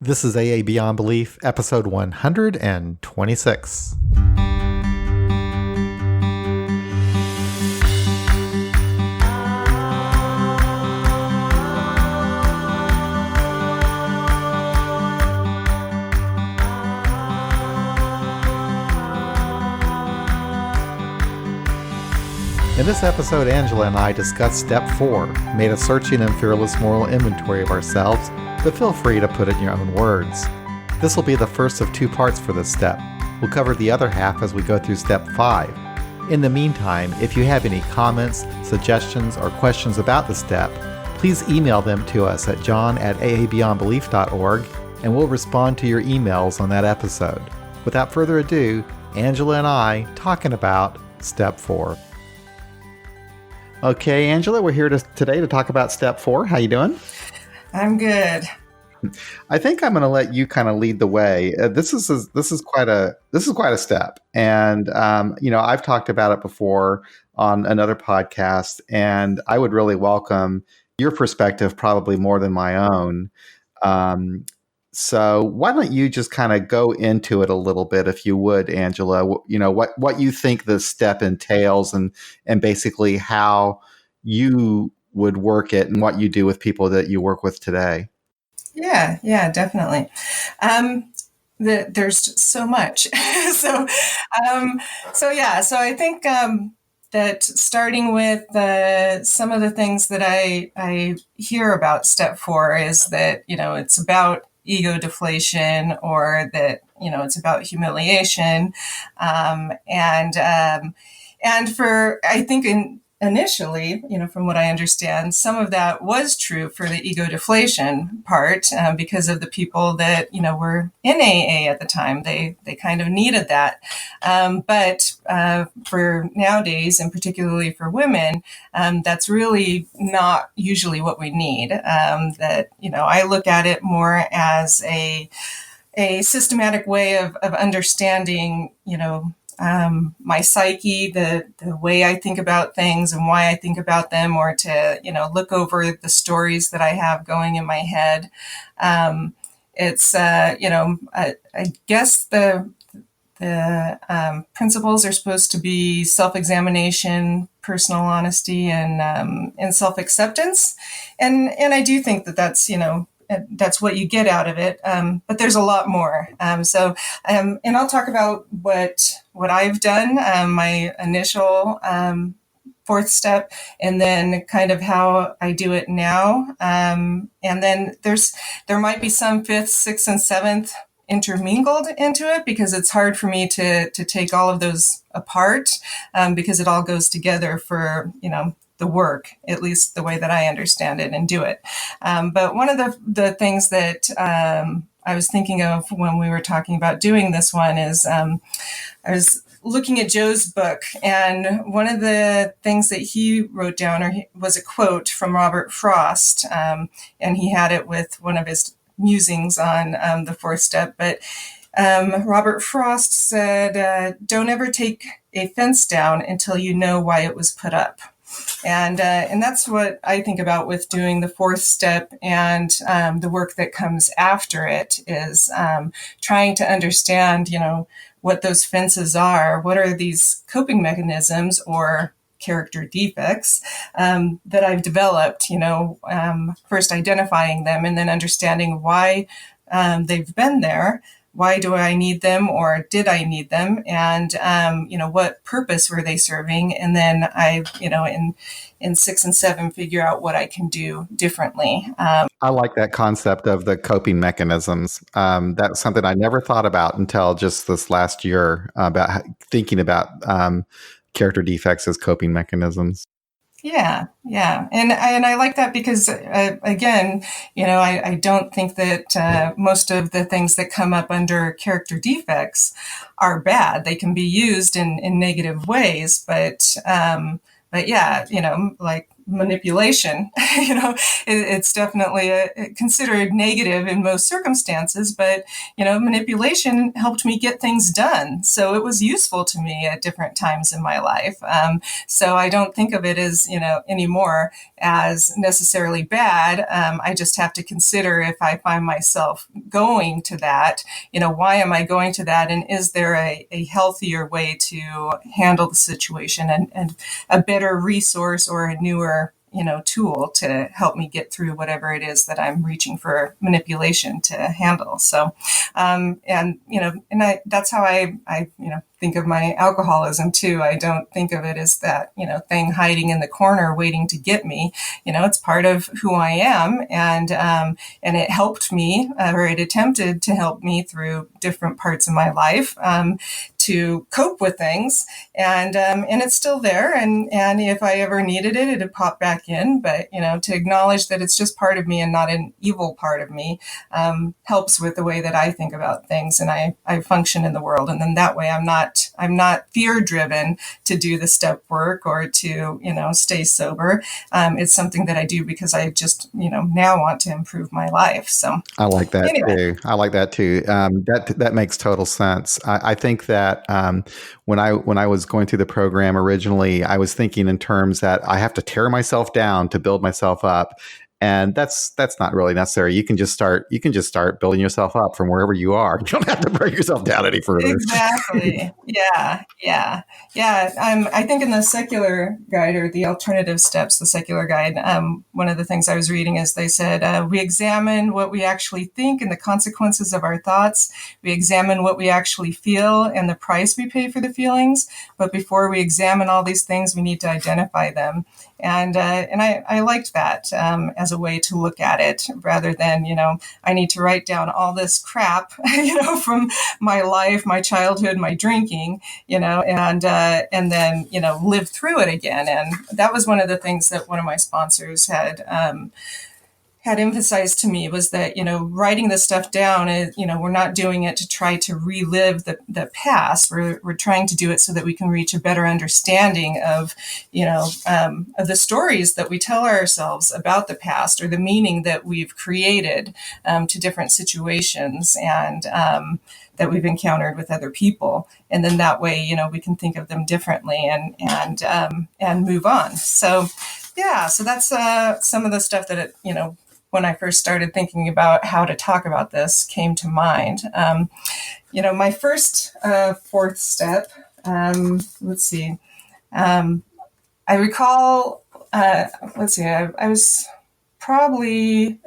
This is AA Beyond Belief, episode 126. In this episode, Angela and I discussed Step 4, made a searching and fearless moral inventory of ourselves, but feel free to put it in your own words. This will be the first of two parts for this step. We'll cover the other half as we go through Step 5. In the meantime, if you have any comments, suggestions, or questions about the step, please email them to us at john@aabeyondbelief.org, and we'll respond to your emails on that episode. Without further ado, Angela and I talking about Step 4. Okay, Angela, we're here today to talk about Step 4. How you doing? I'm good. I think I'm going to let you kind of lead the way. This is quite a step, and I've talked about it before on another podcast, and I would really welcome your perspective probably more than my own. So why don't you just kind of go into it a little bit, if you would, Angela? What you think the step entails, and basically how you would work it, and what you do with people that you work with today. Yeah, definitely. There's so much. so I think that starting with some of the things that I hear about Step 4 is that it's about ego deflation, or that it's about humiliation, and for, I think, initially, from what I understand, some of that was true for the ego deflation part, because of the people that were in AA at the time. They kind of needed that, but for nowadays, and particularly for women, that's really not usually what we need. That I look at it more as a systematic way of understanding, my psyche, the way I think about things and why I think about them, or to, look over the stories that I have going in my head. It's, I guess the principles are supposed to be self-examination, personal honesty, and self-acceptance. And I do think that that's what you get out of it. But there's a lot more. And I'll talk about what I've done, my initial fourth step, and then kind of how I do it now. And then there might be some fifth, sixth, and seventh intermingled into it, because it's hard for me to take all of those apart, because it all goes together for, the work, at least the way that I understand it and do it. But one of the things that I was thinking of when we were talking about doing this one is I was looking at Joe's book, and one of the things that he wrote down was a quote from Robert Frost, and he had it with one of his musings on the fourth step. But Robert Frost said, "Don't ever take a fence down until you know why it was put up." And that's what I think about with doing the fourth step, and the work that comes after it is trying to understand, what those fences are. What are these coping mechanisms or character defects that I've developed, first identifying them, and then understanding why they've been there. Why do I need them, or did I need them? And, what purpose were they serving? And then I, in 6 and 7, figure out what I can do differently. I like that concept of the coping mechanisms. That's something I never thought about until just this last year, about thinking about character defects as coping mechanisms. Yeah. And I like that because, again, I don't think that most of the things that come up under character defects are bad. They can be used in negative ways, but yeah, like manipulation. It's definitely considered negative in most circumstances, but manipulation helped me get things done. So it was useful to me at different times in my life. So I don't think of it as, anymore as necessarily bad. I just have to consider if I find myself going to that, why am I going to that? And is there a healthier way to handle the situation and a better resource or a newer tool to help me get through whatever it is that I'm reaching for manipulation to handle. So, that's how I think of my alcoholism too. I don't think of it as that, thing hiding in the corner waiting to get me. It's part of who I am. And it helped me, or it attempted to help me through different parts of my life, to cope with things, and it's still there. And if I ever needed it, it'd pop back in. But to acknowledge that it's just part of me and not an evil part of me, helps with the way that I think about things and I function in the world. And then that way, I'm not fear driven to do the step work or to stay sober. It's something that I do because I just now want to improve my life. So I like that anyway. too. I like that too. That makes total sense. I think that when I was going through the program originally, I was thinking in terms that I have to tear myself down to build myself up, and that's not really necessary. You can just start building yourself up from wherever you are. You don't have to break yourself down any further. Exactly. Yeah. I think in the secular guide, or the alternative steps, the secular guide, one of the things I was reading is they said, we examine what we actually think and the consequences of our thoughts. We examine what we actually feel and the price we pay for the feelings. But before we examine all these things, we need to identify them. And I liked that as a way to look at it, rather than, I need to write down all this crap, from my life, my childhood, my drinking, and then, live through it again. And that was one of the things that one of my sponsors had emphasized to me, was that, writing this stuff down is, we're not doing it to try to relive the past. We're trying to do it so that we can reach a better understanding of, of the stories that we tell ourselves about the past, or the meaning that we've created to different situations and that we've encountered with other people. And then that way, we can think of them differently and move on. So, yeah, so that's some of the stuff that, when I first started thinking about how to talk about this, came to mind. My first fourth step, let's see. I recall, I was probably,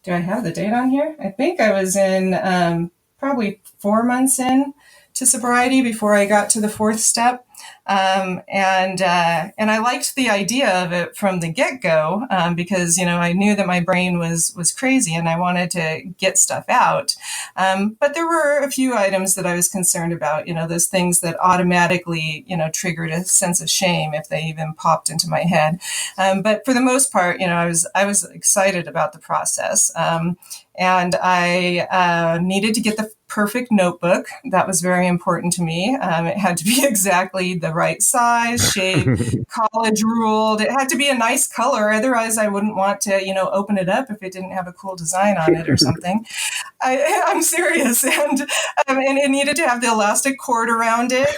do I have the date on here? I think I was in probably 4 months in to sobriety before I got to the fourth step. And I liked the idea of it from the get-go, because, I knew that my brain was crazy and I wanted to get stuff out. But there were a few items that I was concerned about, those things that automatically, triggered a sense of shame if they even popped into my head. But for the most part, I was excited about the process. And I needed to get the perfect notebook. That was very important to me. It had to be exactly the right size, shape, college ruled. It had to be a nice color. Otherwise, I wouldn't want to, open it up if it didn't have a cool design on it or something. I'm serious. And it needed to have the elastic cord around it,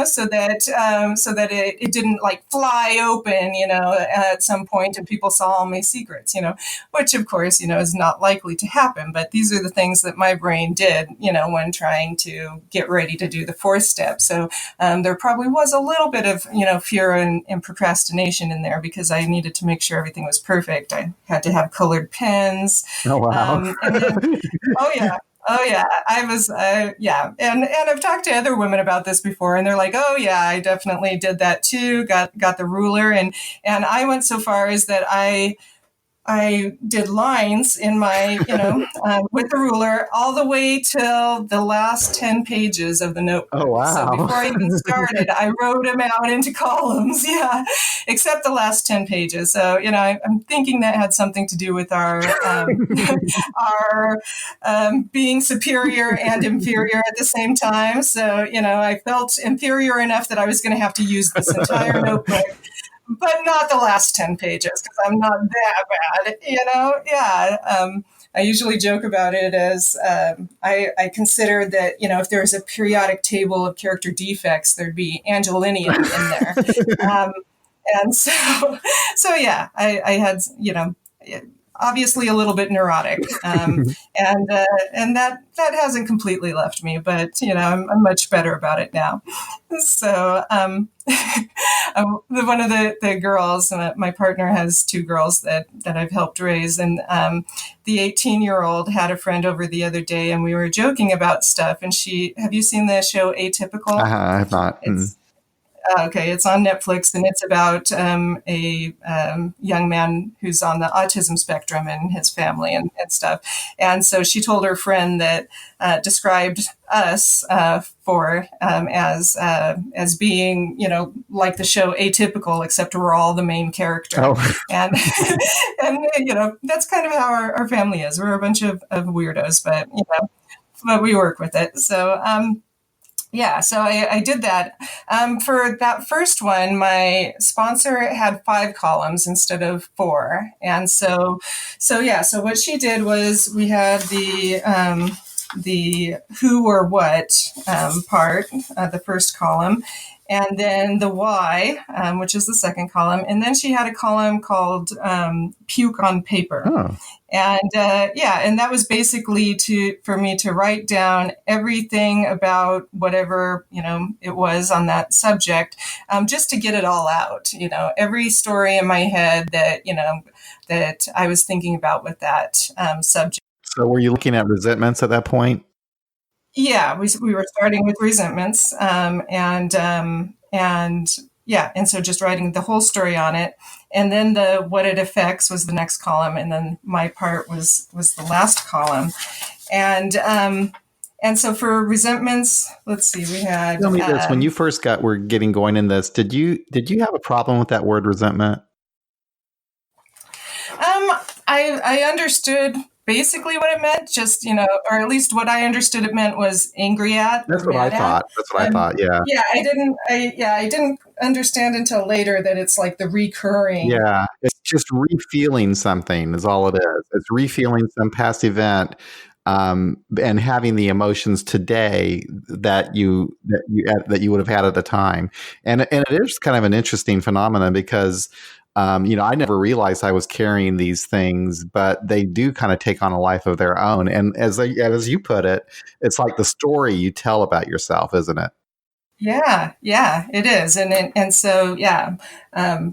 so that it didn't like fly open, at some point and people saw all my secrets, which of course, is not likely to happen. But these are the things that my brain did, when trying to get ready to do the fourth step. So there probably was a little bit of, fear and procrastination in there, because I needed to make sure everything was perfect. I had to have colored pens. Oh, wow. And then, Oh yeah, and I've talked to other women about this before, and they're like, oh yeah, I definitely did that too. Got the ruler, and I went so far as that I did lines in my, with the ruler all the way till the last 10 pages of the notebook. Oh, wow. So before I even started, I wrote them out into columns. Yeah, except the last 10 pages. So, I'm thinking that had something to do with our being superior and inferior at the same time. So, I felt inferior enough that I was going to have to use this entire notebook but not the last 10 pages because I'm not that bad, Yeah. I usually joke about it as I consider that, if there was a periodic table of character defects, there'd be Angelinium in there. Um, and so, so yeah, I had, obviously a little bit neurotic, and that hasn't completely left me, but I'm much better about it now. So one of the girls, my partner has two girls that I've helped raise, and the 18-year-old had a friend over the other day, and we were joking about stuff. And have you seen the show Atypical? I have not. It's Okay, it's on Netflix, and it's about a young man who's on the autism spectrum and his family and stuff. And so she told her friend that described us as being, like the show Atypical, except we're all the main character. Oh. And and that's kind of how our family is. We're a bunch of weirdos, but we work with it. So. Yeah, so I did that. For that first one, my sponsor had 5 columns instead of 4, and so what she did was we had the who or what part, the first column, and then the why, which is the second column, and then she had a column called puke on paper. Oh. And and that was basically for me to write down everything about whatever it was on that subject, just to get it all out. Every story in my head that I was thinking about with that subject. So, were you looking at resentments at that point? Yeah, we were starting with resentments, and so just writing the whole story on it, and then the what it affects was the next column, and then my part was the last column, and so for resentments, let's see, we had. Tell me this: when you first were getting going in this, did you have a problem with that word resentment? I understood basically what it meant, just, or at least what I understood it meant was angry at. That's what I thought. That's what I thought. Yeah. Yeah, I didn't understand until later that it's like the recurring. Yeah, it's just refeeling something is all it is. It's refeeling some past event, and having the emotions today that you would have had at the time. And it is kind of an interesting phenomenon because I never realized I was carrying these things, but they do kind of take on a life of their own. And as you put it, it's like the story you tell about yourself, isn't it? Yeah, it is. And so, yeah.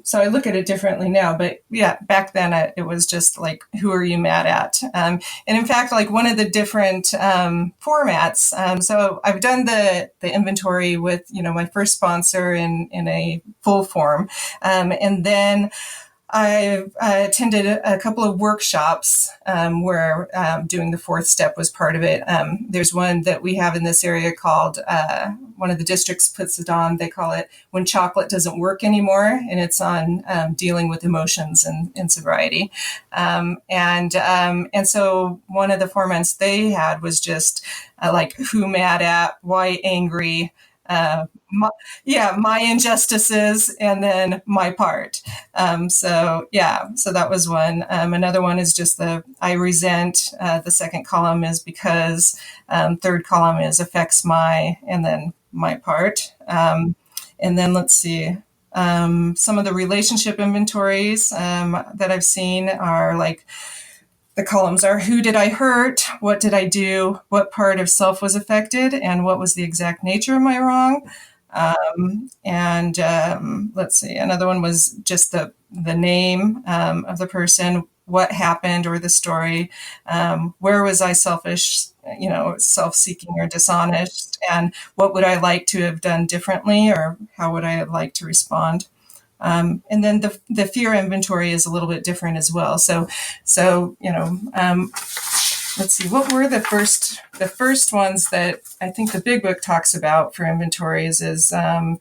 So I look at it differently now, but yeah, back then it was just like, who are you mad at? And in fact, like one of the different formats. So I've done the inventory with, my first sponsor in a full form. And then I attended a couple of workshops where doing the 4th step was part of it. There's one that we have in this area called, one of the districts puts it on, they call it When Chocolate Doesn't Work Anymore, and it's on dealing with emotions and sobriety. And so one of the formats they had was just like, who mad at, why angry, my injustices, and then my part. So that was one. Another one is just I resent. The second column is because. Third column is affects and then my part. And then let's see. Some of the relationship inventories that I've seen are like, the columns are who did I hurt, what did I do, what part of self was affected, and what was the exact nature of my wrong. And let's see, another one was just the name of the person, what happened, or the story, where was I selfish, self-seeking or dishonest, and what would I like to have done differently, or how would I have liked to respond. And then the fear inventory is a little bit different as well. So let's see, what were the first ones that I think the big book talks about for inventories is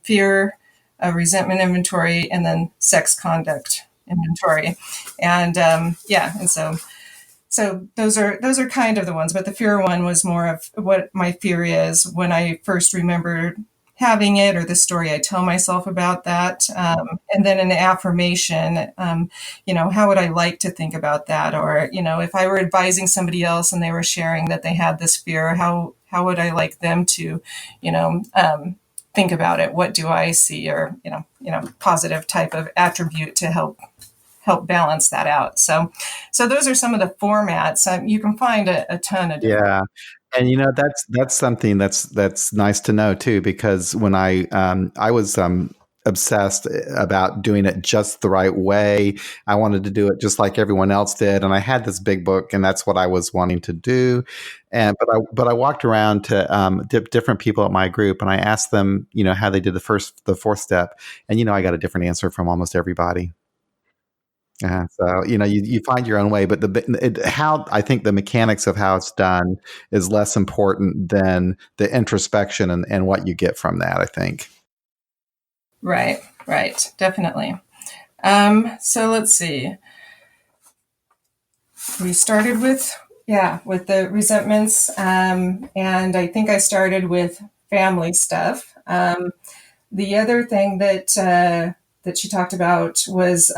fear, resentment inventory, and then sex conduct inventory. And and so those are kind of the ones, but the fear one was more of what my fear is when I first remembered having it, or the story I tell myself about that. And then an affirmation, how would I like to think about that? Or, if I were advising somebody else and they were sharing that they had this fear, how would I like them to, you know, think about it? What do I see? Or, positive type of attribute to help balance that out. So those are some of the formats. You can find a ton of different. Yeah. And that's something that's nice to know too, because when I was obsessed about doing it just the right way. I wanted to do it just like everyone else did, and I had this big book, and that's what I was wanting to do. And but I walked around to different people at my group, and I asked them, how they did the fourth step, and I got a different answer from almost everybody. So you find your own way, but how I think the mechanics of how it's done is less important than the introspection and what you get from that, I think. Right, definitely. So let's see. We started with the resentments, and I think I started with family stuff. The other thing that she talked about was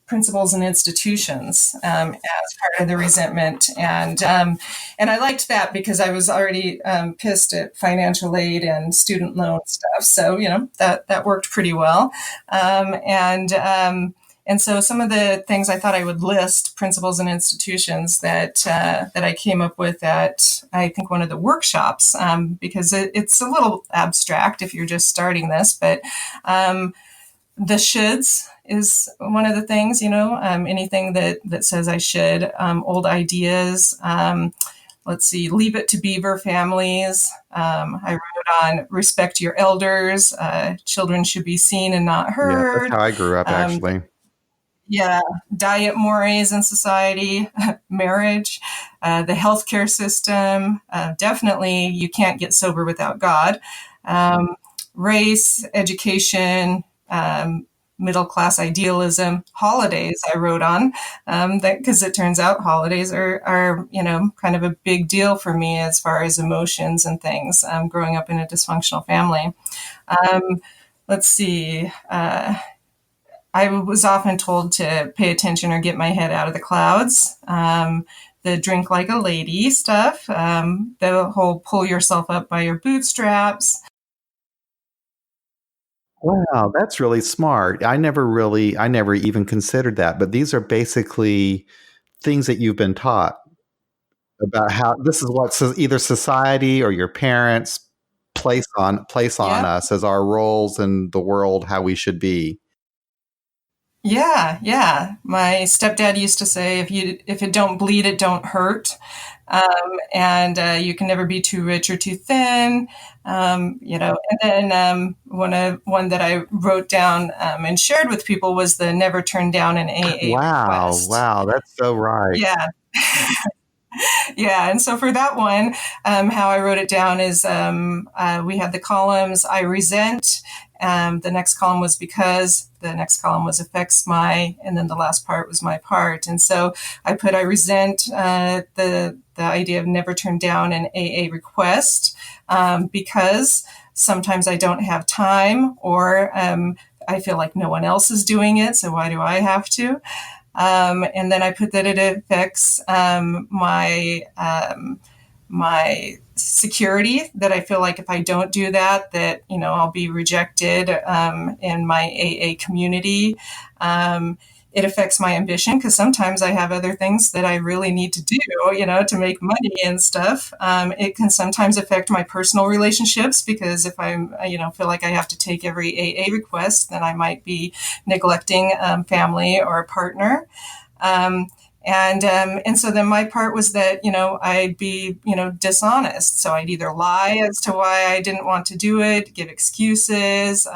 principles and institutions as part of the resentment, and I liked that because I was already pissed at financial aid and student loan stuff, so that worked pretty well, and so some of the things I thought I would list, principles and institutions that I came up with at, I think, one of the workshops, because it's a little abstract if you're just starting this, but the shoulds is one of the things, anything that says I should, old ideas. Let's see, leave it to beaver families. I wrote on respect your elders. Children should be seen and not Yeah, that's heard. how I grew up, actually. Yeah, diet mores in society, marriage, the healthcare system. Definitely, you can't get sober without God. Race, education, middle class idealism, holidays. I wrote on that because it turns out holidays are kind of a big deal for me as far as emotions and things. Growing up in a dysfunctional family. Let's see. I was often told to pay attention or get my head out of the clouds. The drink like a lady stuff, the whole pull yourself up by your bootstraps. Wow, that's really smart. I never even considered that, but these are basically things that you've been taught about how this is what either society or your parents place on Yep. us as our roles in the world, how we should be. Yeah. My stepdad used to say, if it don't bleed, it don't hurt. And you can never be too rich or too thin. And then one that I wrote down and shared with people was the never turn down an AA Wow, request. wow, that's so right. Yeah. Yeah, and so for that one, how I wrote it down is we had the columns I resent, the next column was because, the next column was affects my, and then the last part was my part. And so I put I resent the idea of never turn down an AA request because sometimes I don't have time, or I feel like no one else is doing it, so why do I have to? And then I put that it affects my security, that I feel like if I don't do that, I'll be rejected in my AA community. It affects my ambition because sometimes I have other things that I really need to do, to make money and stuff. It can sometimes affect my personal relationships because if I'm, feel like I have to take every AA request, then I might be neglecting family or a partner. And so then my part was that, I'd be, dishonest. So I'd either lie as to why I didn't want to do it, give excuses.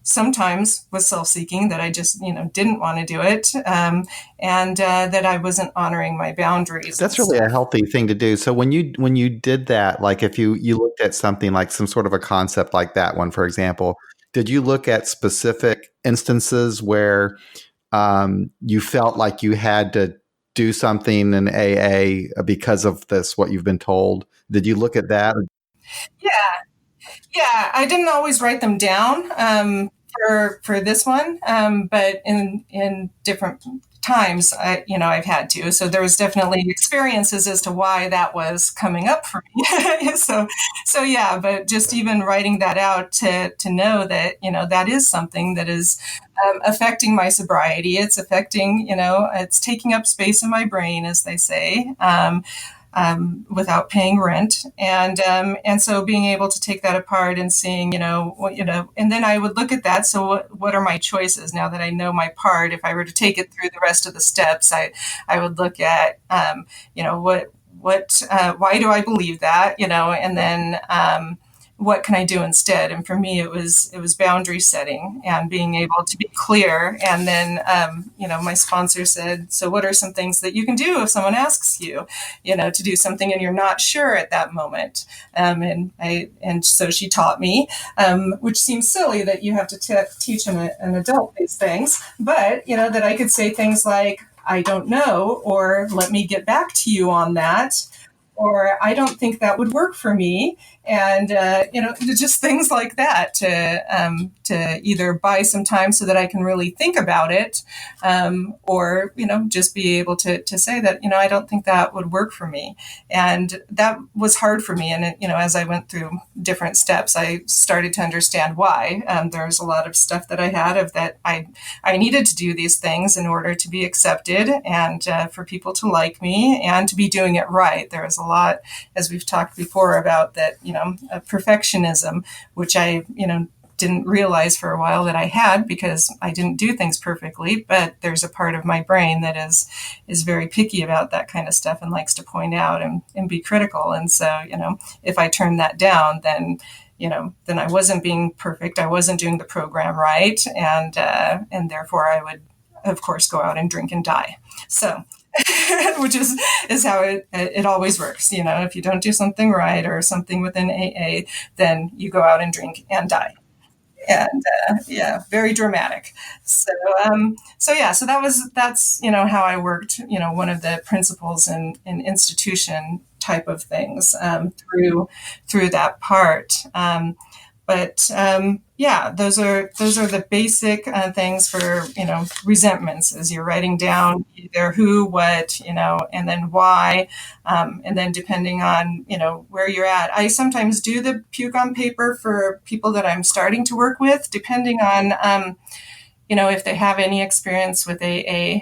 Sometimes was self-seeking, that I just, didn't want to do it. And that I wasn't honoring my boundaries. That's really a healthy thing to do. So when you did that, like if you looked at something like some sort of a concept like that one, for example, did you look at specific instances where you felt like you had to do something in AA because of this, what you've been told? Did you look at that? Yeah. Yeah, I didn't always write them down for this one, but in different times, I've had to. So there was definitely experiences as to why that was coming up for me. So yeah, but just even writing that out to know that that is something that is affecting my sobriety. It's affecting, it's taking up space in my brain, as they say. Without paying rent, and so being able to take that apart and seeing, and then I would look at that. So what are my choices now that I know my part? If I were to take it through the rest of the steps, I would look at, why do I believe that, and then what can I do instead? And for me, it was boundary setting and being able to be clear. And then, my sponsor said, "So, what are some things that you can do if someone asks you, to do something and you're not sure at that moment?" And so she taught me, which seems silly that you have to teach an adult these things, but that I could say things like, "I don't know," or "Let me get back to you on that," or "I don't think that would work for me," and just things like that to either buy some time so that I can really think about it, or just be able to say that I don't think that would work for me, and that was hard for me. And as I went through different steps, I started to understand why. There's a lot of stuff that I had of that I needed to do these things in order to be accepted and for people to like me and to be doing it right. There was a lot, as we've talked before, about that, perfectionism, which I, didn't realize for a while that I had because I didn't do things perfectly. But there's a part of my brain that is very picky about that kind of stuff and likes to point out and be critical. And so, if I turn that down, then I wasn't being perfect. I wasn't doing the program right, and therefore I would, of course, go out and drink and die. So, which is how it always works. If you don't do something right or something within AA, then you go out and drink and die. And yeah, very dramatic. So yeah, so that's how I worked. One of the principles in institution type of things through that part. But yeah, those are the basic things for resentments. As you're writing down either who, what, and then why, and then depending on where you're at. I sometimes do the puke on paper for people that I'm starting to work with, depending on if they have any experience with AA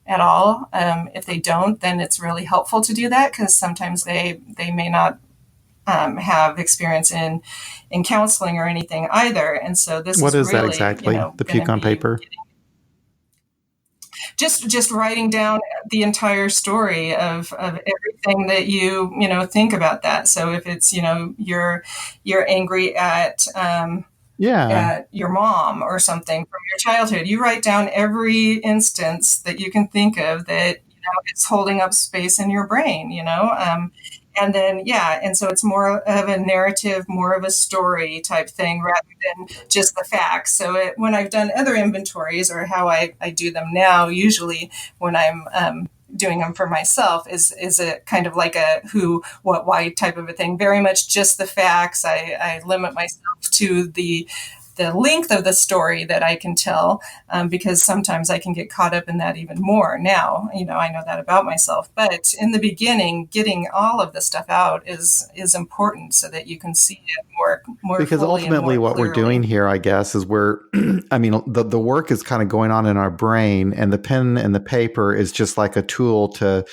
at all. If they don't, then it's really helpful to do that because sometimes they may not have experience in counseling or anything either. And so this What is is that really, exactly? The going puke to on be paper? just writing down the entire story of everything that you think about that. So if it's you're angry Yeah. at your mom or something from your childhood, you write down every instance that you can think of that it's holding up space in your brain. And then yeah, and so it's more of a narrative, more of a story type thing rather than just the facts. So when I've done other inventories, or how I do them now, usually when I'm doing them for myself, is a kind of like a who, what, why type of a thing. Very much just the facts. I limit myself to the length of the story that I can tell, because sometimes I can get caught up in that even more. Now, I know that about myself. But in the beginning, getting all of the stuff out is important so that you can see it more Because fully and ultimately more what we're clearly. doing here, I guess, is we're I mean, the work is kind of going on in our brain, and the pen and the paper is just like a tool to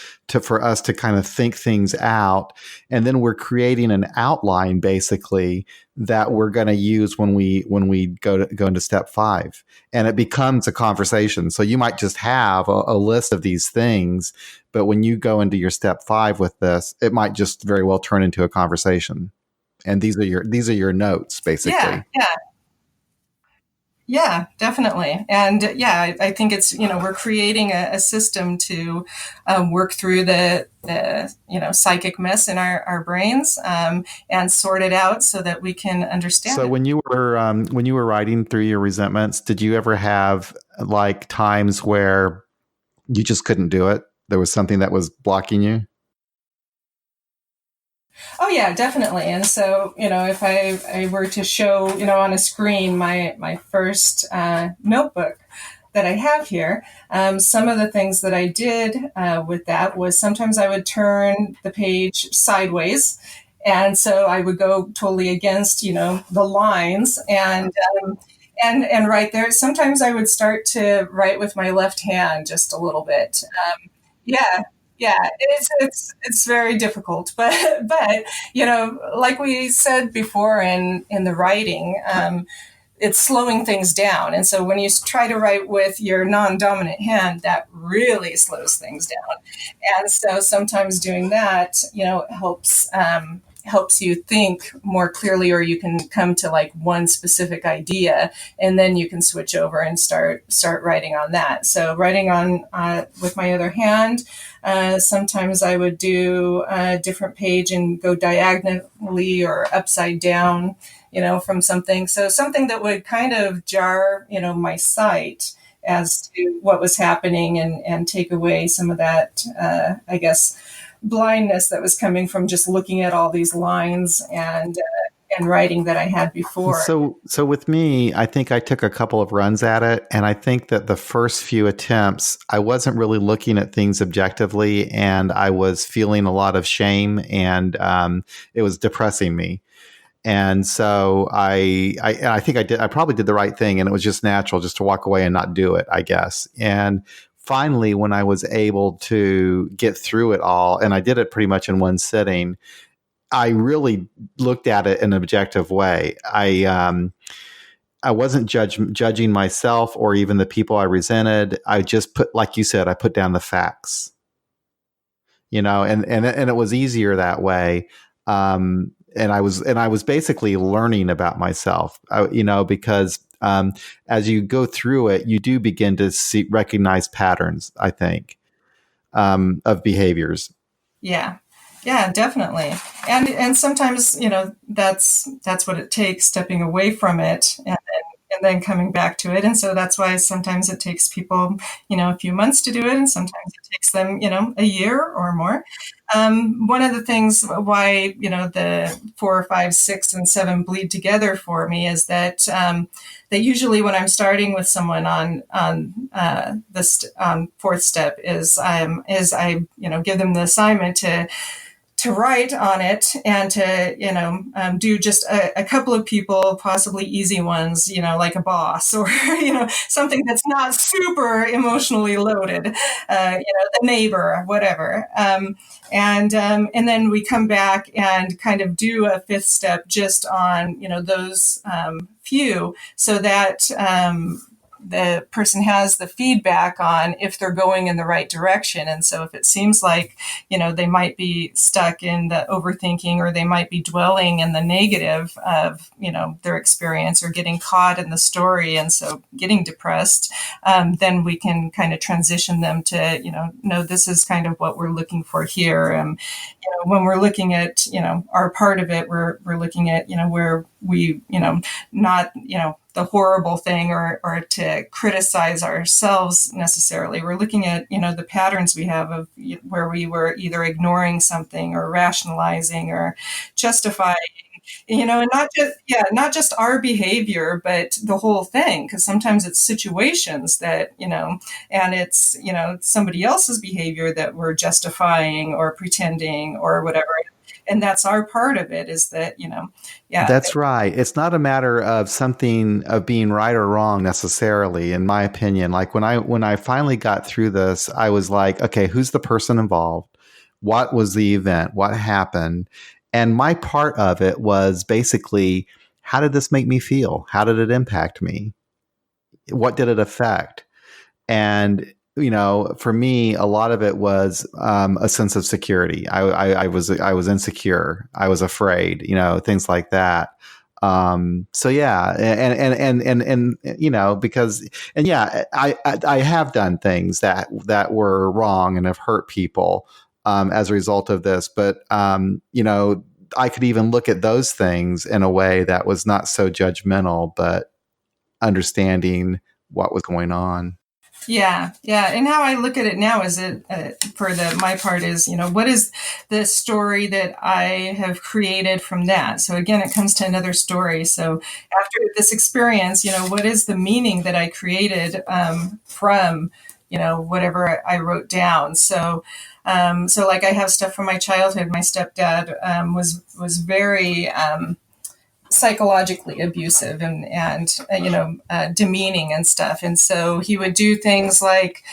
for us to kind of think things out. And then we're creating an outline basically that we're going to use when we go into step 5. And it becomes a conversation. So you might just have a list of these things, but when you go into your step 5 with this, it might just very well turn into a conversation. And these are your notes Yeah, basically. yeah. Yeah, definitely. And yeah, I think it's, we're creating a system to work through the psychic mess in our brains, and sort it out so that we can understand So it. when you were writing through your resentments, did you ever have like times where you just couldn't do it? There was something that was blocking you? Oh yeah, definitely. And so, if I were to show, on a screen my first notebook that I have here, some of the things that I did with that was sometimes I would turn the page sideways. And so I would go totally against, the lines, and right there. Sometimes I would start to write with my left hand just a little bit. Yeah, yeah, it's very difficult, but like we said before in the writing, it's slowing things down, and so when you try to write with your non-dominant hand, that really slows things down, and so sometimes doing that, helps you think more clearly, or you can come to like one specific idea, and then you can switch over and start writing on that. So writing on with my other hand, sometimes I would do a different page and go diagonally or upside down, from something. So something that would kind of jar, my sight as to what was happening, and take away some of that, I guess, blindness that was coming from just looking at all these lines and writing that I had before. So with me, I think I took a couple of runs at it, and I think that the first few attempts, I wasn't really looking at things objectively, and I was feeling a lot of shame, and it was depressing me. And so I think I probably did the right thing, and it was just natural just to walk away and not do it, I guess. And finally, when I was able to get through it all, and I did it pretty much in one sitting, I really looked at it in an objective way. I wasn't judging myself or even the people I resented. I just put, like you said, I put down the facts, and it was easier that way. And I was basically learning about myself, because as you go through it, you do begin to recognize patterns, I think, of behaviors. Yeah. Yeah, definitely. And sometimes, that's what it takes, stepping away from it, and then coming back to it. And so that's why sometimes it takes people, a few months to do it, and sometimes it takes them, a year or more. One of the things why, the 4, 5, 6, and 7 bleed together for me is that that usually when I'm starting with someone on this fourth step is I give them the assignment to write on it, and to do just a couple of people, possibly easy ones, like a boss, or something that's not super emotionally loaded, the neighbor, whatever, and then we come back and kind of do a fifth step just on those few, so that the person has the feedback on if they're going in the right direction. And so if it seems like, they might be stuck in the overthinking, or they might be dwelling in the negative of, their experience, or getting caught in the story, and so getting depressed, then we can kind of transition them to, no, this is kind of what we're looking for here. When we're looking at, our part of it, we're looking at, where we, not, the horrible thing, or to criticize ourselves necessarily. We're looking at, the patterns we have of where we were either ignoring something, or rationalizing, or justifying, and not just our behavior, but the whole thing. Because sometimes it's situations that, and it's, somebody else's behavior that we're justifying or pretending or whatever. And that's our part of it, is that, yeah. That's right. It's not a matter of something of being right or wrong necessarily, in my opinion. Like when I finally got through this, I was like, okay, who's the person involved? What was the event? What happened? And my part of it was basically, how did this make me feel? How did it impact me? What did it affect? And for me, a lot of it was a sense of security. I was insecure. I was afraid. Things like that. So yeah, and because, and yeah, I have done things that were wrong and have hurt people as a result of this. But I could even look at those things in a way that was not so judgmental, but understanding what was going on. Yeah, yeah. And how I look at it now is for my part is, what is the story that I have created from that? So again, it comes to another story. So after this experience, what is the meaning that I created from, whatever I wrote down? So like I have stuff from my childhood. My stepdad was very psychologically abusive and demeaning and stuff. And so he would do things like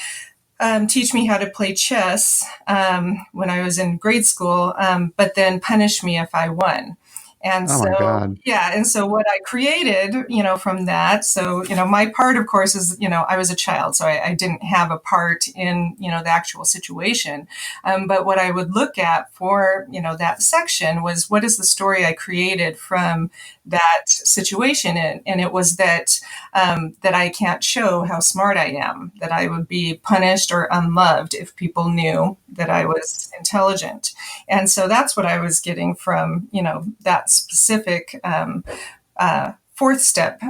teach me how to play chess when I was in grade school, but then punish me if I won. And Oh my so, God. yeah, and so what I created, from that. So, my part, of course, is, I was a child, so I didn't have a part in, the actual situation. But what I would look at for, that section was what is the story I created from that situation. And it was that I can't show how smart I am, that I would be punished or unloved if people knew that I was intelligent. And so that's what I was getting from, that specific fourth step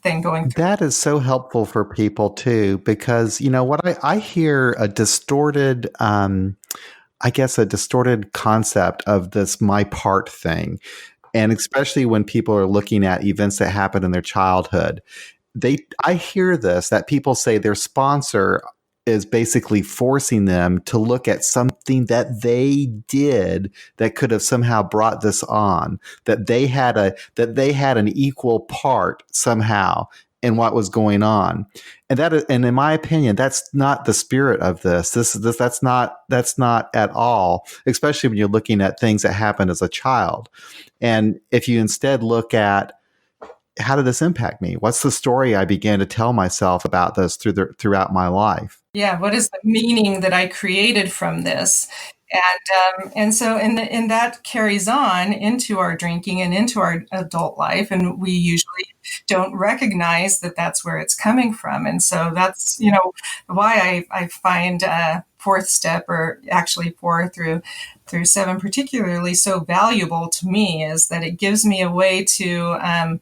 thing going through. That is so helpful for people too, because you know what I hear a distorted, I guess, a distorted concept of this my part thing. And especially when people are looking at events that happened in their childhood, I hear this, that people say their sponsor is basically forcing them to look at something that they did that could have somehow brought this on, that they had an equal part somehow in what was going on. And in my opinion, that's not the spirit of this that's not at all, especially when you're looking at things that happened as a child. And if you instead look at, how did this impact me? What's the story I began to tell myself about this throughout my life? Yeah, what is the meaning that I created from this? And so and that carries on into our drinking and into our adult life, and we usually don't recognize that that's where it's coming from. And so that's why I find fourth step, or actually four through seven particularly, so valuable to me, is that it gives me a way to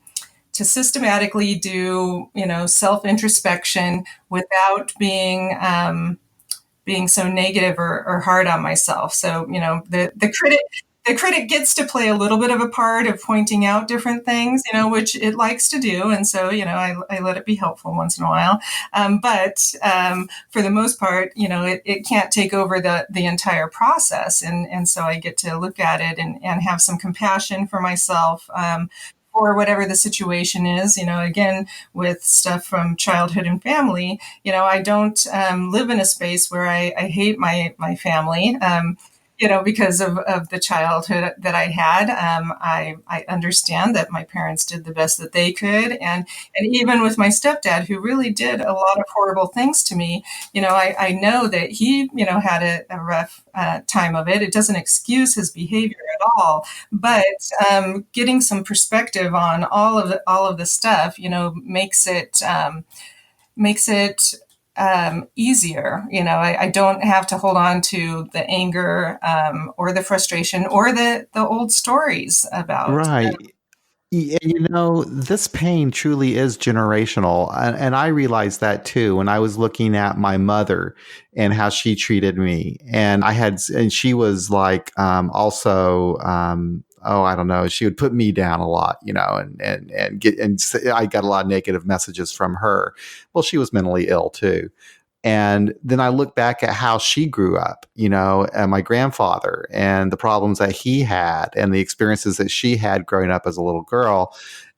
systematically do, self introspection without being so negative or hard on myself. So, the critic gets to play a little bit of a part of pointing out different things, which it likes to do. And so, I let it be helpful once in a while. But for the most part, it can't take over the entire process. And so I get to look at it and have some compassion for myself, for whatever the situation is. Again, with stuff from childhood and family, I don't live in a space where I hate my family. Because of the childhood that I had. I understand that my parents did the best that they could. And even with my stepdad, who really did a lot of horrible things to me, I know that he, had a rough time of it. It doesn't excuse his behavior at all. But getting some perspective on all of the stuff, makes it easier. I don't have to hold on to the anger, or the frustration, or the old stories about. Right. This pain truly is generational. And I realized that too when I was looking at my mother and how she treated me. And she was like, also, oh, I don't know, she would put me down a lot, I got a lot of negative messages from her. Well, she was mentally ill too. And then I look back at how she grew up, and my grandfather and the problems that he had and the experiences that she had growing up as a little girl.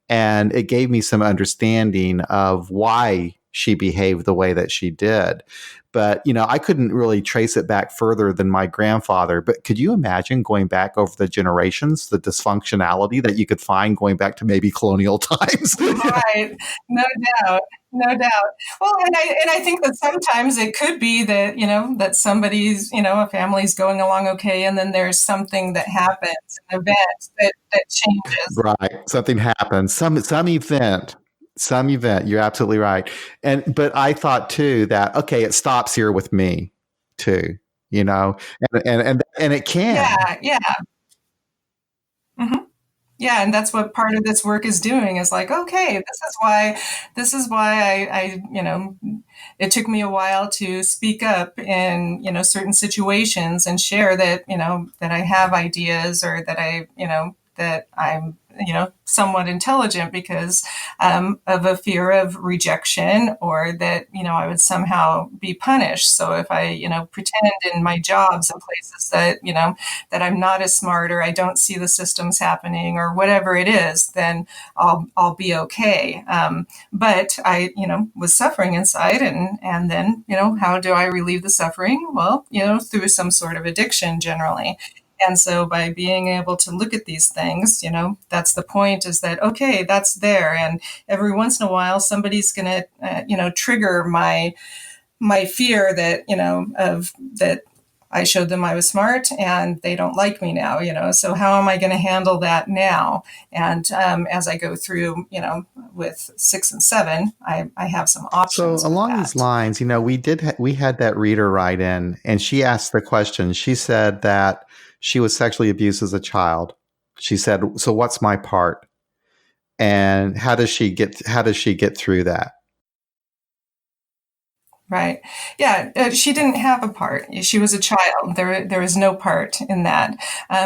And it gave me some understanding of why she behaved the way that she did. But, I couldn't really trace it back further than my grandfather. But could you imagine going back over the generations, the dysfunctionality that you could find going back to maybe colonial times? Right, no doubt, no doubt. Well, and I think that sometimes it could be that that somebody's, a family's going along okay, and then there's something that happens, an event that changes. Right. Something happens. Some event. You're absolutely right. But I thought too that, okay, it stops here with me too, and it can. Yeah, yeah. Mhm. Yeah, and that's what part of this work is doing is like, okay, this is why it took me a while to speak up in, certain situations and share that, that I have ideas or that that I'm, somewhat intelligent because of a fear of rejection or that, I would somehow be punished. So if I, pretend in my jobs and places that, that I'm not as smart or I don't see the systems happening or whatever it is, then I'll be okay. But I, was suffering inside, and then, how do I relieve the suffering? Well, through some sort of addiction generally. And so by being able to look at these things, that's the point is that, okay, that's there. And every once in a while, somebody's going to, trigger my fear that, of that I showed them I was smart and they don't like me now, so how am I going to handle that now? And as I go through, with 6 and 7, I have some So options with along these that. lines, we had that reader write in, and she asked the question. She said that she was sexually abused as a child. She said, "So what's my part, and how does she get through that?" Right. Yeah. She didn't have a part. She was a child. There was no part in that.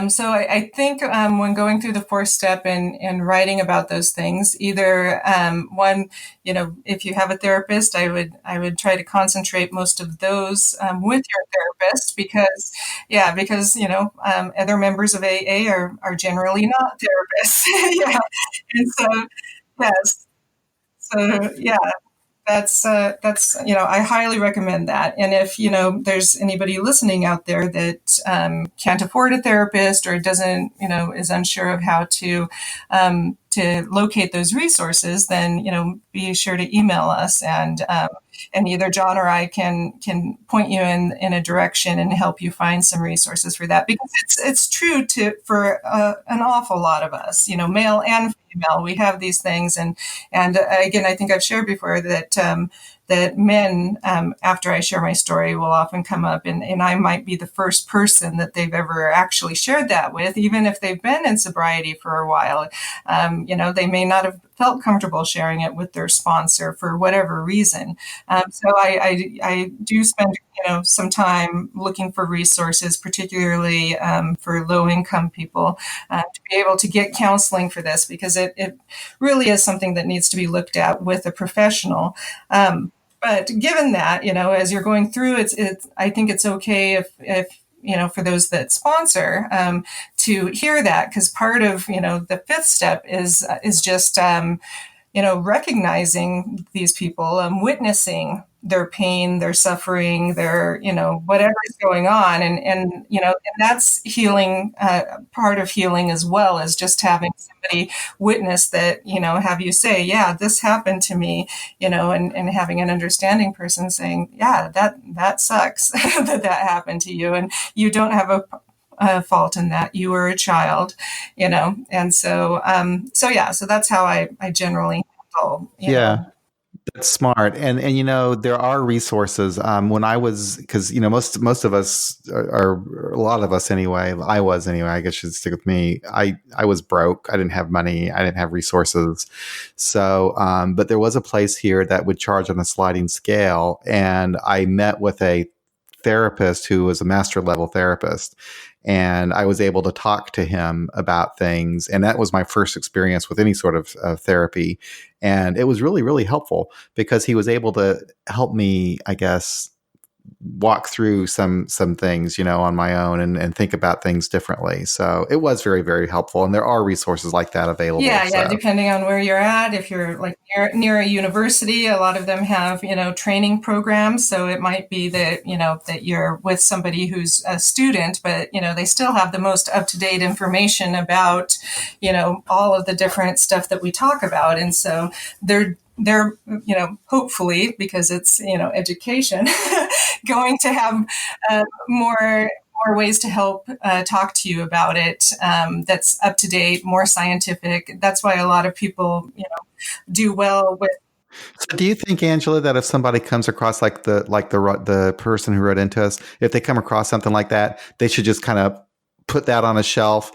So I think when going through the fourth step and writing about those things, either one, if you have a therapist, I would try to concentrate most of those with your therapist because, yeah, because other members of AA are generally not therapists. Yeah, and so yes, so yeah, that's I highly recommend that. And if there's anybody listening out there that can't afford a therapist or doesn't is unsure of how to locate those resources, then be sure to email us, and either John or I can point you in a direction and help you find some resources for that, because it's true to for an awful lot of us, male and female, we have these things. And again, I think I've shared before that men, after I share my story, will often come up, and I might be the first person that they've ever actually shared that with, even if they've been in sobriety for a while. They may not have felt comfortable sharing it with their sponsor for whatever reason. So I do spend some time looking for resources, particularly for low income people, to be able to get counseling for this, because it really is something that needs to be looked at with a professional. But given that, as you're going through, I think it's okay if for those that sponsor, to hear that, because part of the fifth step is just recognizing these people, witnessing their pain, their suffering, their, whatever is going on. And that's healing, part of healing as well, as just having somebody witness that, have you say, yeah, this happened to me, and having an understanding person saying, yeah, that sucks that happened to you. And you don't have a fault in that. You were a child, and so yeah, so that's how I generally handle, Yeah, that's smart. And there are resources. When I was, because most of us are, a lot of us anyway. I was anyway. I guess you should stick with me. I was broke. I didn't have money. I didn't have resources. So, but there was a place here that would charge on a sliding scale, and I met with a therapist who was a master level therapist, and I was able to talk to him about things, and that was my first experience with any sort of therapy, and it was really, really helpful because he was able to help me, I guess, walk through some things, on my own, and think about things differently. So it was very, very helpful, and there are resources like that available. Yeah, yeah, So depending on where you're at. If you're like near a university, a lot of them have, training programs. So it might be that, that you're with somebody who's a student, but, they still have the most up-to-date information about, all of the different stuff that we talk about. And so they're, hopefully, because it's, education, going to have more ways to help talk to you about it, that's up to date, more scientific. That's why a lot of people, do well with. So do you think, Angela, that if somebody comes across the person who wrote into us, if they come across something like that, they should just kind of put that on a shelf,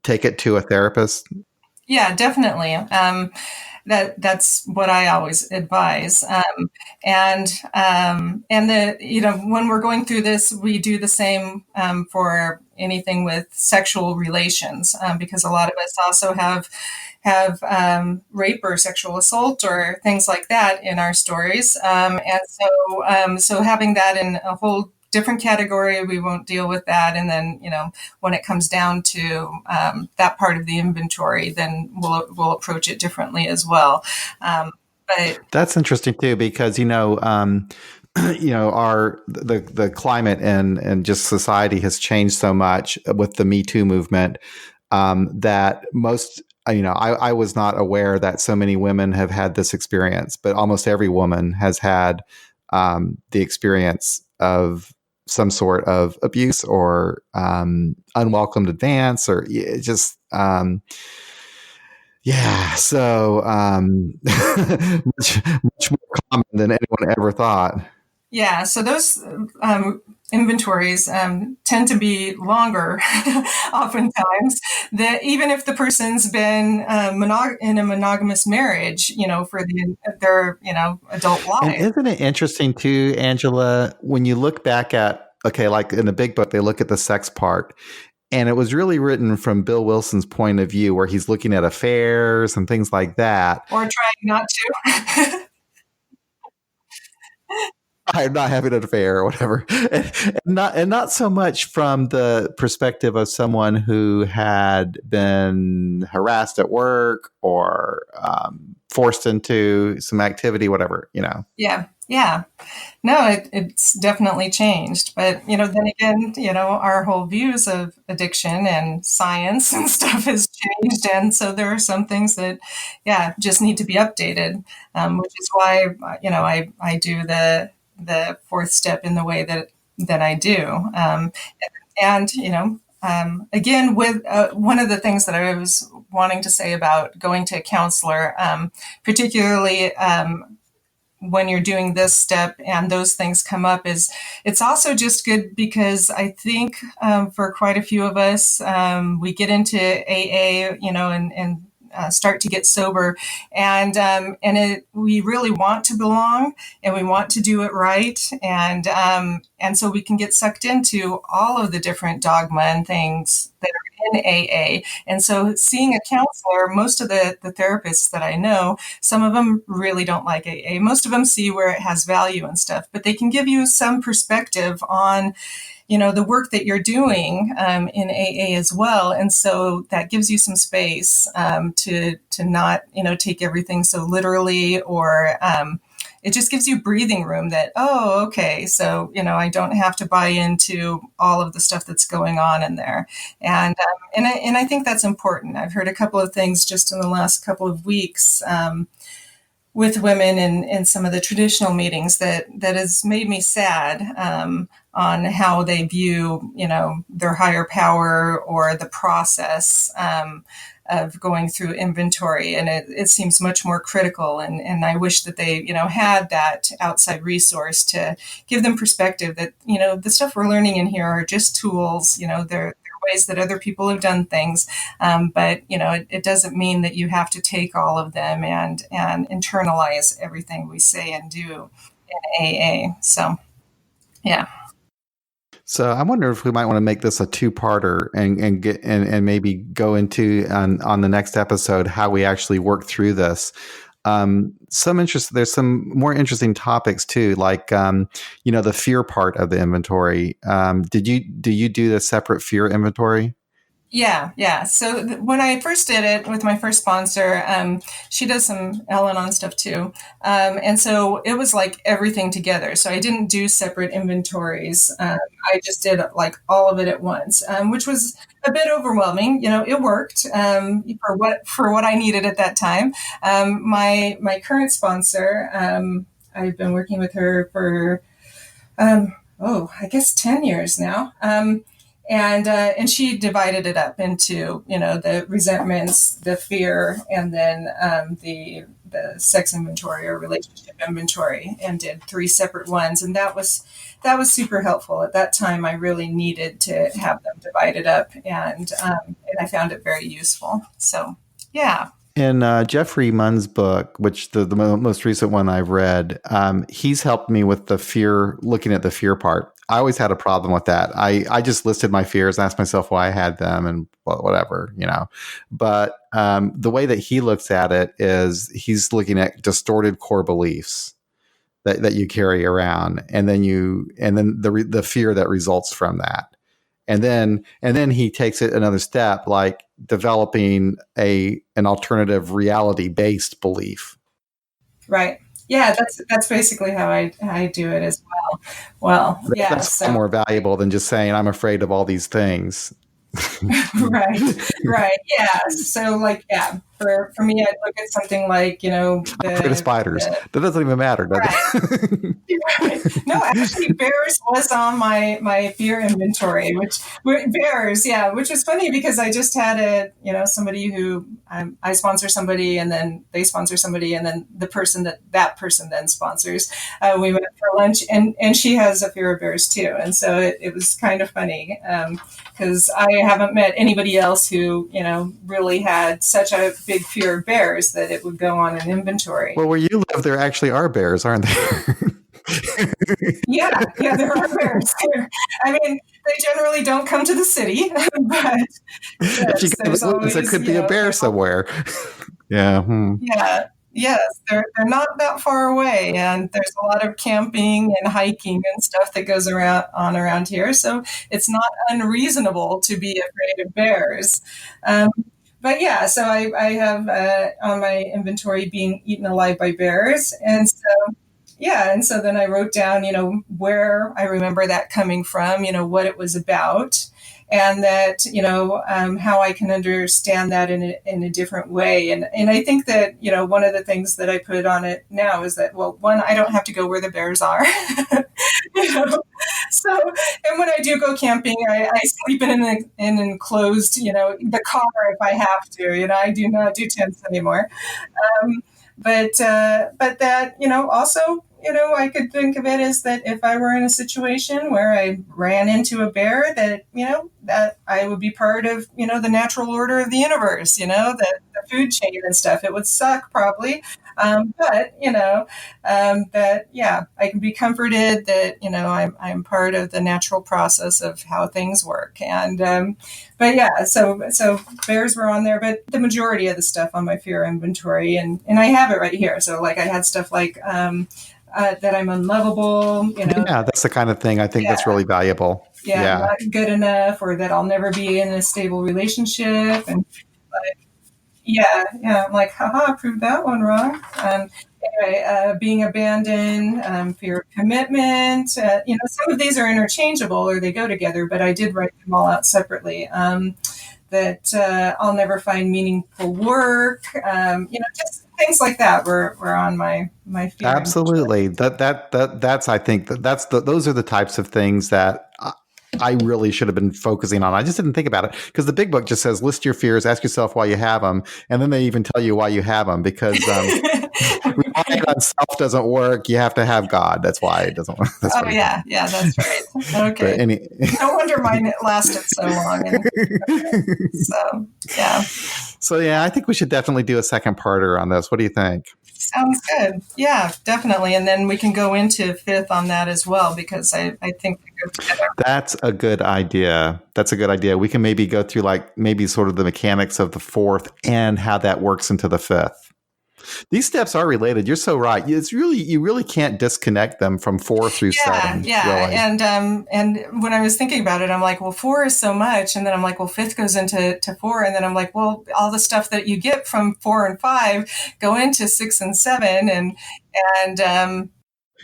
take it to a therapist? Yeah, definitely. That's what I always advise. And the when we're going through this, we do the same for anything with sexual relations, because a lot of us also have rape or sexual assault or things like that in our stories. And so having that in a whole different category, we won't deal with that. And then, when it comes down to that part of the inventory, then we'll approach it differently as well. Um, but That's interesting too, because our the climate and just society has changed so much with the Me Too movement, that most I was not aware that so many women have had this experience, but almost every woman has had the experience of some sort of abuse or unwelcomed advance, or just yeah, so much more common than anyone ever thought. yeah, so those inventories tend to be longer, oftentimes. That even if the person's been in a monogamous marriage, for their adult And life. isn't it interesting too, Angela, when you look back at, okay, like in the big book, they look at the sex part, and it was really written from Bill Wilson's point of view, where he's looking at affairs and things like that. Or trying not to. I'm not having an affair or whatever, and not so much from the perspective of someone who had been harassed at work or forced into some activity, whatever. Yeah, yeah. No, it's definitely changed. But, then again, our whole views of addiction and science and stuff has changed. And so there are some things that, yeah, just need to be updated, which is why, I do the fourth step in the way that I do. And, again, with one of the things that I was wanting to say about going to a counselor, particularly when you're doing this step and those things come up, is it's also just good because I think for quite a few of us, we get into AA, and start to get sober, and we really want to belong and we want to do it right, and so we can get sucked into all of the different dogma and things that are in AA. And so seeing a counselor, most of the therapists that I know, some of them really don't like AA. Most of them see where it has value and stuff, but they can give you some perspective on, the work that you're doing in AA as well. And so that gives you some space to not, take everything so literally, or it just gives you breathing room that, oh, okay, so, I don't have to buy into all of the stuff that's going on in there. And I think that's important. I've heard a couple of things just in the last couple of weeks, with women in some of the traditional meetings that has made me sad, on how they view, their higher power or the process, of going through inventory. And it seems much more critical. And I wish that they, had that outside resource to give them perspective that, the stuff we're learning in here are just tools, they're ways that other people have done things. But it doesn't mean that you have to take all of them and internalize everything we say and do in AA. So yeah. So I wonder if we might want to make this a two-parter and get and maybe go into on the next episode how we actually work through this. There's some more interesting topics too, like the fear part of the inventory. Do you do the separate fear inventory? Yeah, yeah. So when I first did it with my first sponsor, she does some Al-Anon stuff too, and so it was like everything together. So I didn't do separate inventories. I just did like all of it at once, which was a bit overwhelming. It worked for what I needed at that time. My current sponsor, I've been working with her for I guess 10 years now. And she divided it up into the resentments, the fear, and then the sex inventory or relationship inventory, and did three separate ones. And that was super helpful at that time. I really needed to have them divided up, and I found it very useful. So Yeah. In Jeffrey Munn's book, which the most recent one I've read, he's helped me with the fear, looking at the fear part. I always had a problem with that. I just listed my fears, asked myself why I had them, and whatever, you know. But the way that he looks at it is he's looking at distorted core beliefs that you carry around, and then the fear that results from that. And then he takes it another step, like developing an alternative reality based belief. Right. Yeah, that's basically how I do it as well. Well, yeah. That's far So more valuable than just saying I'm afraid of all these things. right, right. Yeah. So like, yeah, for me, I'd look at something like, I'm afraid of spiders. the That doesn't even matter, does right. it? Right. No, actually, bears was on my fear inventory, bears, yeah, which was funny because I just had somebody who I sponsor somebody, and then they sponsor somebody, and then the person that person then sponsors. We went for lunch, and she has a fear of bears too, and so it was kind of funny because I haven't met anybody else who really had such a big fear of bears that it would go on an inventory. Well, where you live, there actually are bears, aren't there? Yeah, there are bears here. I mean, they generally don't come to the city, but If you yes, go to there's the woods, there always, could be a bear somewhere. Yeah. yeah, yes, they're not that far away, and there's a lot of camping and hiking and stuff that goes around here. So it's not unreasonable to be afraid of bears. Um, but yeah, so I have on my inventory being eaten alive by bears, and so yeah, and so then I wrote down, where I remember that coming from, what it was about, and that, how I can understand that in a different way. And I think that, one of the things that I put on it now is that, well, one, I don't have to go where the bears are. you know? So, and when I do go camping, I sleep in an enclosed, the car if I have to, I do not do tents anymore. Um, but that, also, I could think of it as that if I were in a situation where I ran into a bear, that, that I would be part of, the natural order of the universe, the food chain and stuff. It would suck probably. But, that, yeah, I can be comforted that, I'm part of the natural process of how things work. And, but yeah, so bears were on there, but the majority of the stuff on my fear inventory, and I have it right here. So like I had stuff like, that I'm unlovable, Yeah, that's the kind of thing I think yeah, that's really valuable. yeah, Yeah. not good enough, or that I'll never be in a stable relationship. And like, yeah, I'm like, haha, proved that one wrong. Anyway, being abandoned, fear of commitment. Some of these are interchangeable or they go together, but I did write them all out separately. That I'll never find meaningful work. Just things like that were on my fear. Absolutely. That's I think those are the types of things that I really should have been focusing on. I just didn't think about it because the big book just says list your fears, ask yourself why you have them, and then they even tell you why you have them because relying on self doesn't work. You have to have God. That's why it doesn't work. That's Oh yeah, that's right. Okay. No wonder mine lasted so long. So yeah. So yeah, I think we should definitely do a second parter on this. What do you think? Sounds good. Yeah, definitely. And then we can go into fifth on that as well, because I think they go together. That's a good idea. That's a good idea. We can maybe go through maybe sort of the mechanics of the fourth and how that works into the fifth. These steps are related. You're so right. You really can't disconnect them from 4 through 7. Yeah. Really. And when I was thinking about it, I'm like, well, 4 is so much, and then I'm like, well, fifth goes into 4, and then I'm like, well, all the stuff that you get from 4 and 5 go into 6 and 7, and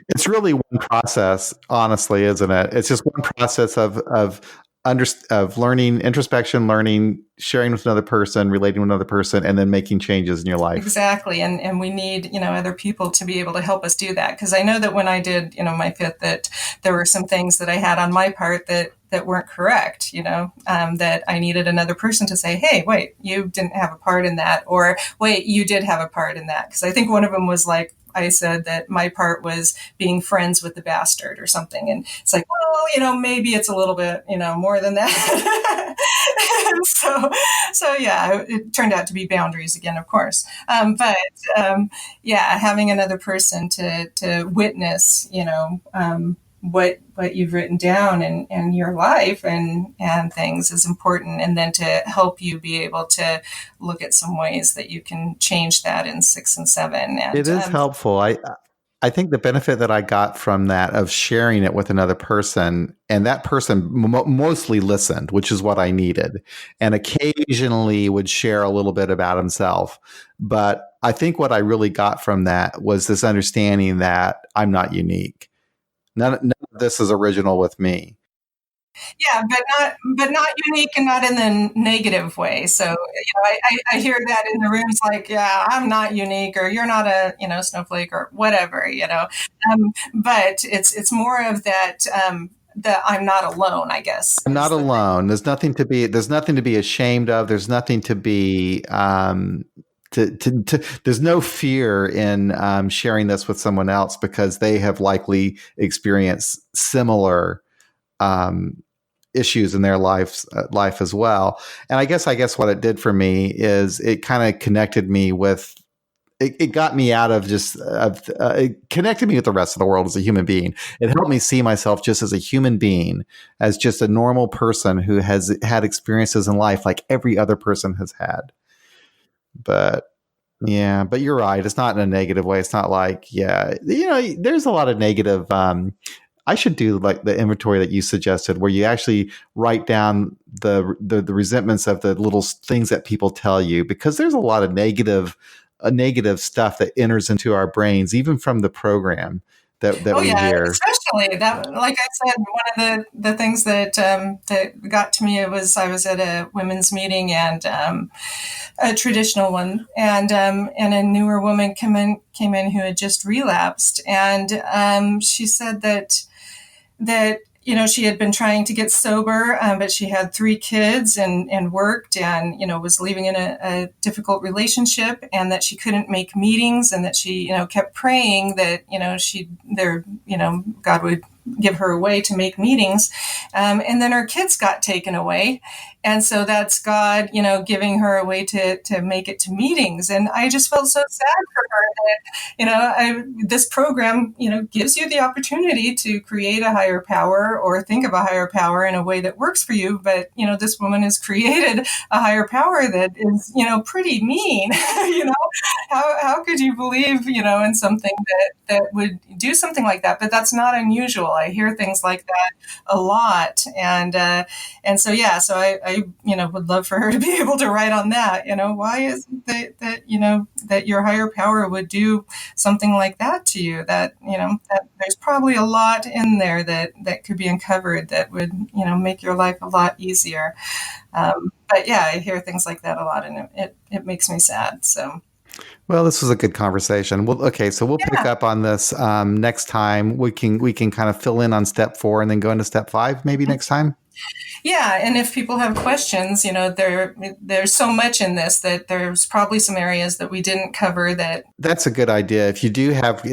it's really one process, honestly, isn't it? It's just one process of learning, introspection, learning, sharing with another person, relating with another person, and then making changes in your life. Exactly. And we need, other people to be able to help us do that. Because I know that when I did, my fifth, that there were some things that I had on my part that weren't correct, that I needed another person to say, hey, wait, you didn't have a part in that. Or wait, you did have a part in that. Because I think one of them was like, I said that my part was being friends with the bastard or something. And it's like, well, maybe it's a little bit, more than that. So yeah, it turned out to be boundaries again, of course. But yeah, having another person to witness, what you've written down and your life and things is important, and then to help you be able to look at some ways that you can change that in 6 and 7. It And is helpful. I think the benefit that I got from that of sharing it with another person, and that person mostly listened, which is what I needed, and occasionally would share a little bit about himself. But I think what I really got from that was this understanding that I'm not unique. None of this is original with me. yeah, but not unique and not in the negative way. So I hear that in the rooms, like, yeah, I'm not unique, or you're not a snowflake or whatever. But it's more of that, that I'm not alone, I guess, I'm is not the thing. alone. There's nothing to be ashamed of. There's nothing to be there's no fear in sharing this with someone else, because they have likely experienced similar issues in their life as well. And I guess what it did for me is it kind of connected me with. It got me out of it connected me with the rest of the world as a human being. It helped me see myself just as a human being, as just a normal person who has had experiences in life like every other person has had. But yeah, but you're right. It's not in a negative way. It's not like, yeah, there's a lot of negative. I should do like the inventory that you suggested, where you actually write down the resentments of the little things that people tell you, because there's a lot of negative stuff that enters into our brains, even from the program that Oh we yeah, hear. especially that. Like I said, one of the things that got to me, it was I was at a women's meeting, and a traditional one, and a newer woman came in who had just relapsed, and she said that she had been trying to get sober, but she had 3 kids and worked, and was living in a difficult relationship, and that she couldn't make meetings, and that she kept praying that God would give her a way to make meetings, and then her kids got taken away, and so that's God giving her a way to make it to meetings. And I just felt so sad for her that this program gives you the opportunity to create a higher power or think of a higher power in a way that works for you, but this woman has created a higher power that is pretty mean. How could you believe in something that would do something like that? But that's not unusual. I hear things like that a lot, and so yeah, so I would love for her to be able to write on that. Why is it that your higher power would do something like that to you? That that there's probably a lot in there that could be uncovered that would make your life a lot easier. But yeah, I hear things like that a lot, and it makes me sad. So. Well, this was a good conversation. Well, okay, so we'll pick Yeah. up on this next time. We can kind of fill in on step 4 and then go into step 5 maybe next time. Yeah, and if people have questions, there's so much in this that there's probably some areas that we didn't cover that. That's a good idea. If you do have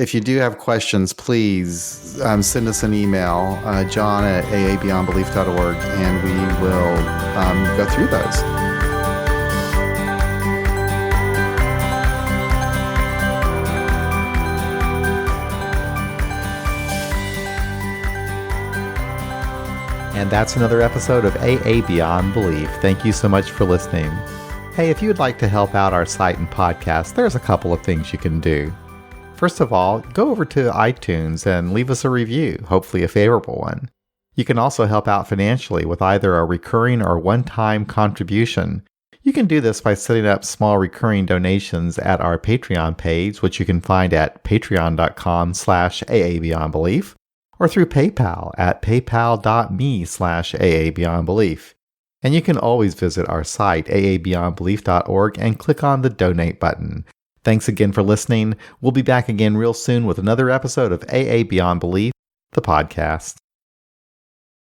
questions, please send us an email, john@aabeyondbelief.org, and we will go through those. And that's another episode of AA Beyond Belief. Thank you so much for listening. Hey, if you would like to help out our site and podcast, there's a couple of things you can do. First of all, go over to iTunes and leave us a review, hopefully a favorable one. You can also help out financially with either a recurring or one-time contribution. You can do this by setting up small recurring donations at our Patreon page, which you can find at patreon.com/aabeyondbelief, or through PayPal at paypal.me/aabeyondbelief. And you can always visit our site, aabeyondbelief.org, and click on the donate button. Thanks again for listening. We'll be back again real soon with another episode of AA Beyond Belief, the podcast.